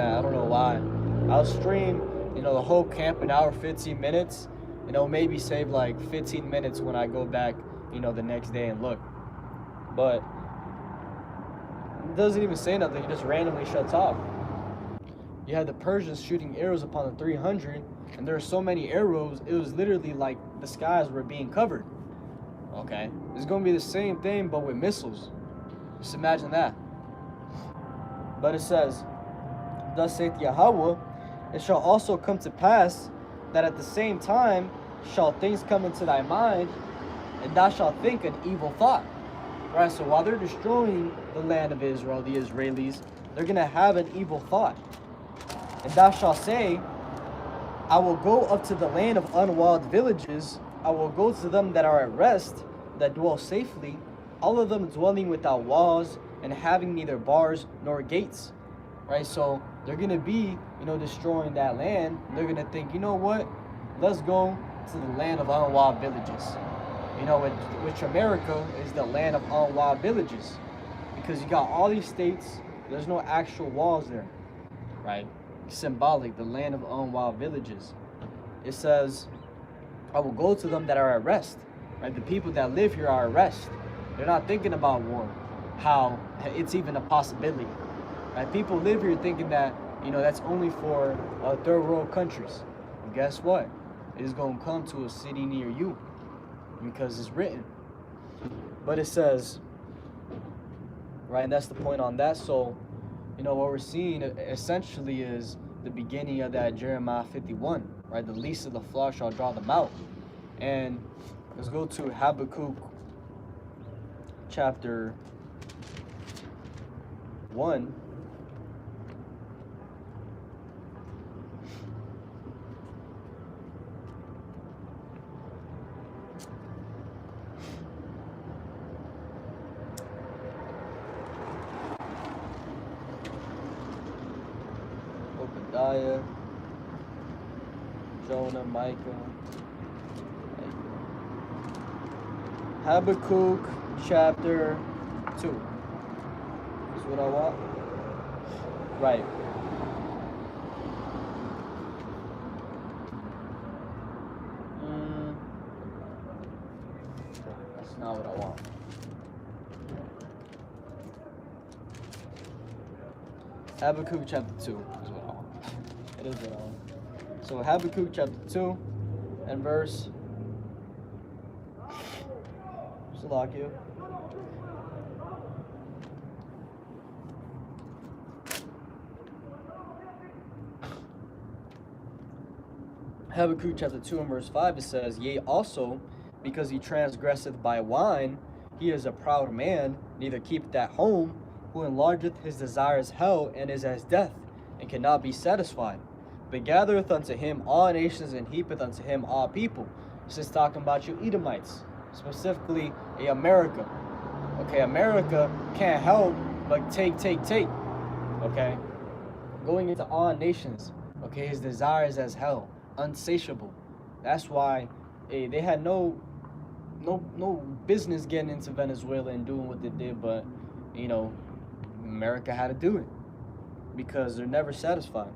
I don't know why. I'll stream, the whole camp an hour, 15 minutes, maybe save like 15 minutes when I go back, the next day and look. But it doesn't even say nothing. It just randomly shuts off. You had the Persians shooting arrows upon the 300, and there were so many arrows, it was literally like the skies were being covered. Okay? It's going to be the same thing, but with missiles. Just imagine that. But it says, thus saith Yahweh, it shall also come to pass that at the same time shall things come into thy mind, and thou shalt think an evil thought. Right? So while they're destroying the land of Israel, the Israelis, they're going to have an evil thought. And thou shalt say, I will go up to the land of unwalled villages. I will go to them that are at rest, that dwell safely, all of them dwelling without walls and having neither bars nor gates. Right? So they're going to be, destroying that land. They're going to think, you know what? Let's go to the land of unwalled villages. Which America is the land of unwalled villages. Because you got all these states, there's no actual walls there. Right? Symbolic, the land of unwalled villages. It says, I will go to them that are at rest. Right? The people that live here are at rest. They're not thinking about war, how it's even a possibility. Right? People live here thinking that, that's only for third world countries. And guess what? It's going to come to a city near you because it's written. But it says, right, and that's the point on that. So, what we're seeing essentially is the beginning of that Jeremiah 51, right? The least of the flock shall draw them out. And let's go to Habakkuk chapter 1. Obadiah, Jonah, Micah. Habakkuk chapter 2 is what I want. Right. That's not what I want. Habakkuk chapter 2 is what I want. It is what I want. So Habakkuk chapter 2 and verse Salakia. Habakkuk chapter 2 and verse 5, it says, Yea, also, because he transgresseth by wine, he is a proud man, neither keepeth at home, who enlargeth his desires hell, and is as death, and cannot be satisfied, but gathereth unto him all nations, and heapeth unto him all people. This is talking about you Edomites, specifically America. Okay, America can't help but take. Okay, going into all nations. Okay, his desires as hell, unsatiable. That's why they had no business getting into Venezuela and doing what they did, but America had to do it because they're never satisfied.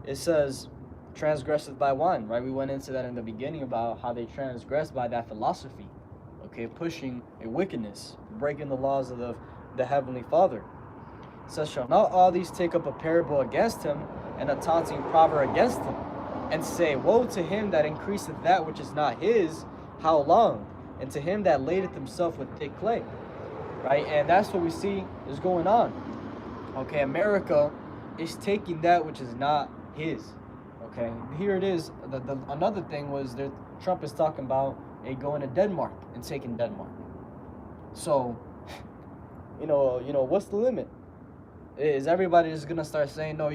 It says transgresseth by wine, right? We went into that in the beginning about how they transgress by that philosophy, okay, pushing a wickedness, breaking the laws of the Heavenly Father. It says, shall not all these take up a parable against him, and a taunting proverb against him, and say, woe to him that increaseth that which is not his, how long? And to him that ladeth himself with thick clay. Right? And that's what we see is going on. Okay, America is taking that which is not his. Okay, here it is. Another thing was that Trump is talking about going to Denmark and taking Denmark. So, what's the limit? Is everybody just gonna start saying, no,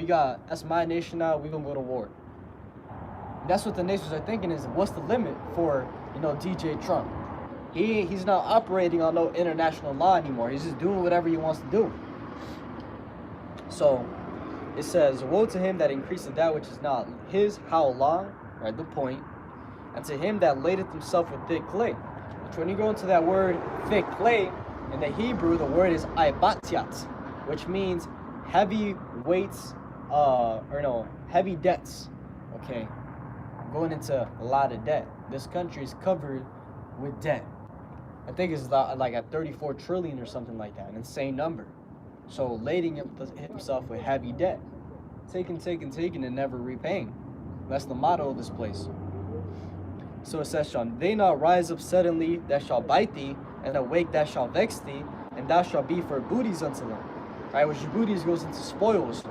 that's my nation now, we're gonna go to war? That's what the nations are thinking is, what's the limit for, DJ Trump? He's not operating on no international law anymore. He's just doing whatever he wants to do. So, it says, woe to him that increaseth that which is not his, how long? Right, the point. And to him that ladeth himself with thick clay. Which when you go into that word, thick clay, in the Hebrew, the word is ibatiat, which means heavy weights or no, heavy debts. Okay, going into a lot of debt. This country is covered with debt. I think it's like at 34 trillion or something like that, an insane number. So lading himself with heavy debt, taking, and never repaying. That's the motto of this place. So it says, shall they not rise up suddenly that shall bite thee, and awake that shall vex thee, and thou shalt be for booties unto them. Right, which booties goes into spoils.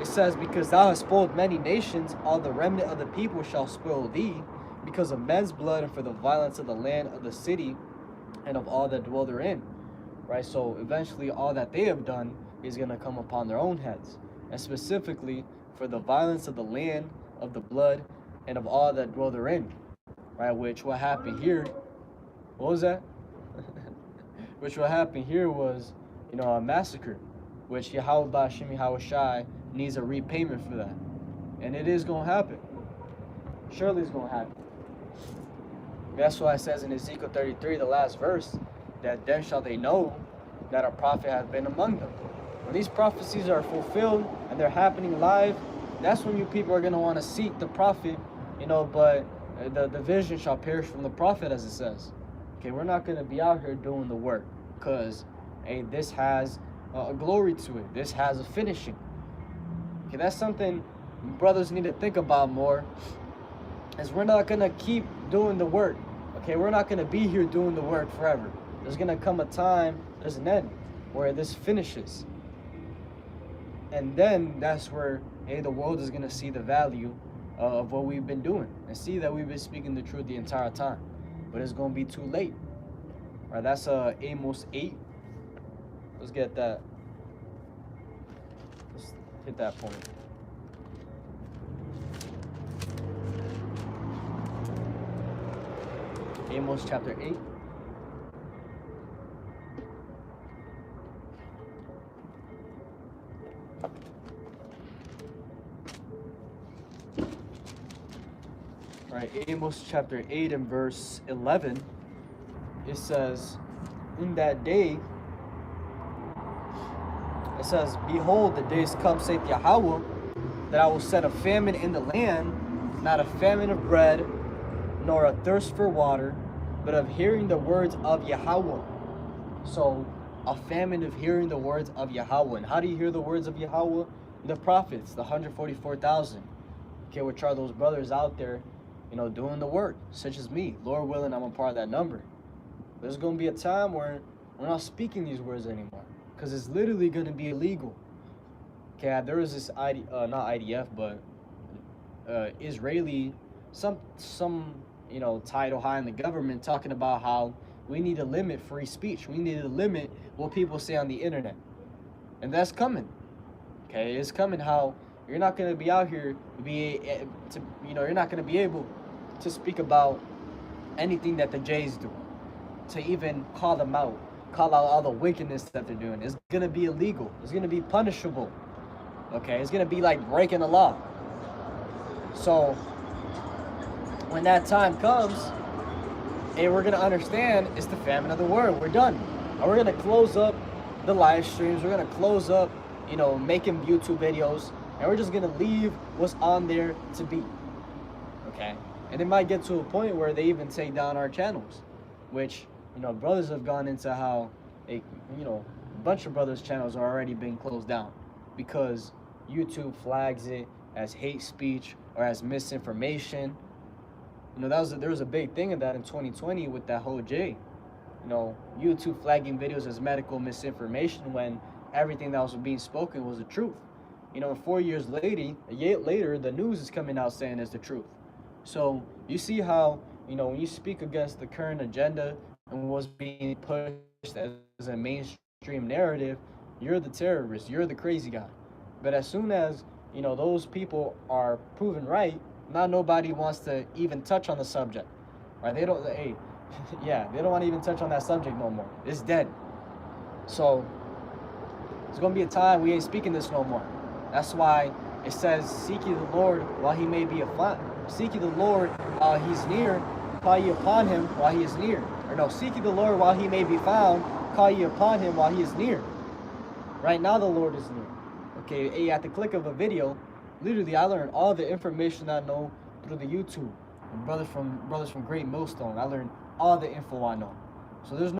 It says, because thou hast spoiled many nations, all the remnant of the people shall spoil thee, because of men's blood and for the violence of the land of the city and of all that dwell therein. Right, so eventually all that they have done is going to come upon their own heads. And specifically for the violence of the land, of the blood, and of all that dwell therein. Right, which what happened here, what was that? Which what happened here was, a massacre, which Yahweh Bashim Yahushai needs a repayment for that. And it is going to happen. Surely it's going to happen. That's why it says in Ezekiel 33, the last verse, that then shall they know that a prophet hath been among them. When these prophecies are fulfilled and they're happening live, that's when you people are going to want to seek the prophet, but the vision shall perish from the prophet, as it says. Okay, we're not going to be out here doing the work because, hey, this has a glory to it. This has a finishing. Okay, that's something brothers need to think about more, is we're not going to keep doing the work. Okay, we're not going to be here doing the work forever. There's going to come a time, there's an end, where this finishes. And then that's where, hey, the world is going to see the value of what we've been doing and see that we've been speaking the truth the entire time. But it's going to be too late. All right, that's Amos 8. Let's get that. Let's hit that point. Amos chapter 8. Right, Amos chapter 8 and verse 11, it says, in that day, it says, behold, the days come, saith Yahweh, that I will set a famine in the land, not a famine of bread, nor a thirst for water, but of hearing the words of Yahweh. So, a famine of hearing the words of Yahweh. And how do you hear the words of Yahweh? The prophets, the 144,000. Okay, which are those brothers out there, doing the work, such as me. Lord willing, I'm a part of that number. There's going to be a time where we're not speaking these words anymore, because it's literally going to be illegal. Okay, there was this not IDF, but Israeli, some title high in the government talking about how we need to limit free speech. We need to limit what people say on the internet, and that's coming. Okay, it's coming. How you're not going to be out here you're not going to be able to speak about anything that the Jays do, to even call them out, call out all the wickedness that they're doing. It's going to be illegal. It's going to be punishable. Okay, it's going to be like breaking the law. So when that time comes, and we're going to understand it's the famine of the word. We're done. And we're going to close up the live streams. We're going to close up, making YouTube videos. And we're just going to leave what's on there to be. Okay? And it might get to a point where they even take down our channels. Which, brothers have gone into how, a bunch of brothers' channels are already being closed down. Because YouTube flags it as hate speech or as misinformation. There was a big thing of that in 2020 with that whole J. YouTube flagging videos as medical misinformation when everything that was being spoken was the truth. 4 years later, a year later, the news is coming out saying it's the truth. So you see how, when you speak against the current agenda and what's being pushed as a mainstream narrative, you're the terrorist, you're the crazy guy. But as soon as, those people are proven right, now nobody wants to even touch on the subject, right? They don't want to even touch on that subject no more. It's dead. So there's going to be a time we ain't speaking this no more. That's why it says, seek ye the Lord while he may be found. Seek ye the Lord while he's near. Call ye upon him while he is near. Or no, seek ye the Lord while he may be found. Call ye upon him while he is near. Right now the Lord is near. Okay, at the click of a video, literally I learned all the information I know through the YouTube. And brothers from Great Millstone, I learned all the info I know. So there's no